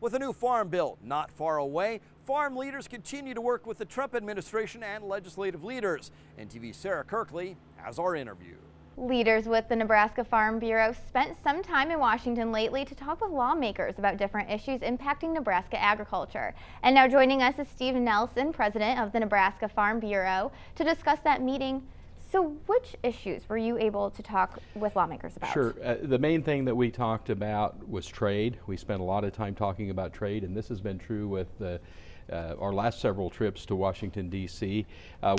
With a new farm bill not far away, farm leaders continue to work with the Trump administration and legislative leaders. NTV's Sarah Kirkley has our interview. Leaders with the Nebraska Farm Bureau spent some time in Washington lately to talk with lawmakers about different issues impacting Nebraska agriculture. And now joining us is Steve Nelson, president of the Nebraska Farm Bureau, to discuss that meeting. So which issues were you able to talk with lawmakers about? Sure. The main thing that we talked about was trade. We spent a lot of time talking about trade, and this has been true with our last several trips to Washington, D.C.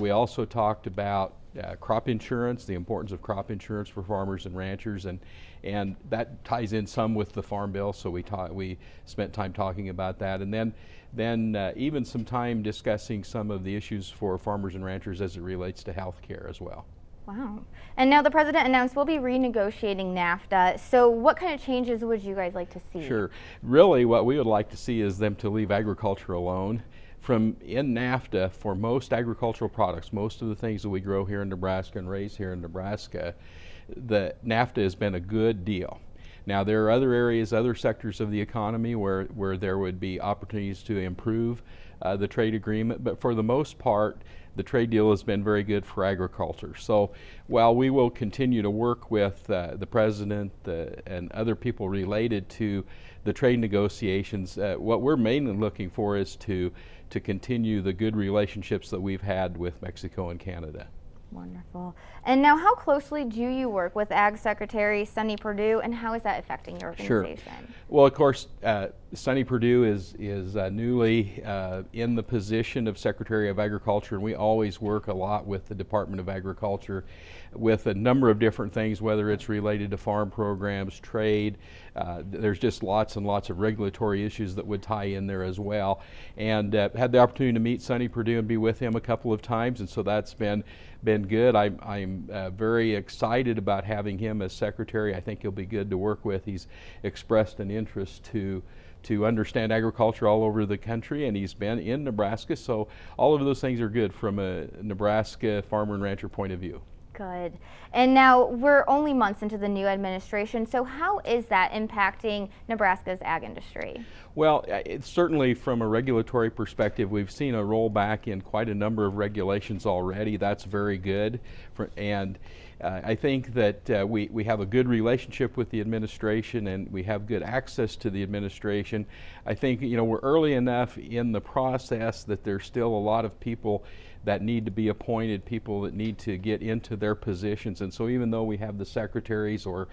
We also talked about crop insurance, the importance of crop insurance for farmers and ranchers, and that ties in some with the Farm Bill, so we spent time talking about that. And then even some time discussing some of the issues for farmers and ranchers as it relates to health care as well. Wow. And now the president announced we'll be renegotiating NAFTA. So what kind of changes would you guys like to see? Sure. Really what we would like to see is them to leave agriculture alone. In NAFTA, for most agricultural products, most of the things that we grow here in Nebraska and raise here in Nebraska, the NAFTA has been a good deal. Now there are other areas, other sectors of the economy where there would be opportunities to improve the trade agreement, but for the most part, the trade deal has been very good for agriculture. So while we will continue to work with the president and other people related to the trade negotiations, what we're mainly looking for is to continue the good relationships that we've had with Mexico and Canada. Wonderful. And now how closely do you work with Ag Secretary Sonny Perdue, and how is that affecting your organization? Sure. Well, of course, Sonny Perdue is newly in the position of Secretary of Agriculture, and we always work a lot with the Department of Agriculture with a number of different things, whether it's related to farm programs, trade. There's just lots and lots of regulatory issues that would tie in there as well. And had the opportunity to meet Sonny Perdue and be with him a couple of times, and so that's been good. I'm very excited about having him as secretary. I think he'll be good to work with. He's expressed an interest to understand agriculture all over the country, and he's been in Nebraska, so all of those things are good from a Nebraska farmer and rancher point of view. Good. And now we're only months into the new administration, so how is that impacting Nebraska's ag industry? Well, it's certainly from a regulatory perspective, we've seen a rollback in quite a number of regulations already. That's very good. And I think that we have a good relationship with the administration, and we have good access to the administration. I think we're early enough in the process that there's still a lot of people that need to be appointed, people that need to get into their positions. And so even though we have the secretaries or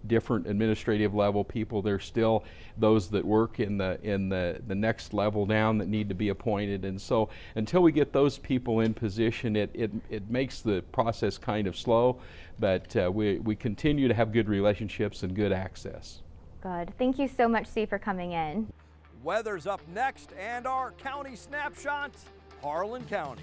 different administrative level people, there's still those that work in the next level down that need to be appointed. And so until we get those people in position, it makes the process kind of slow, but we continue to have good relationships and good access. Good. Thank you so much, Steve, for coming in. Weather's up next, and our county snapshot, Harlan County.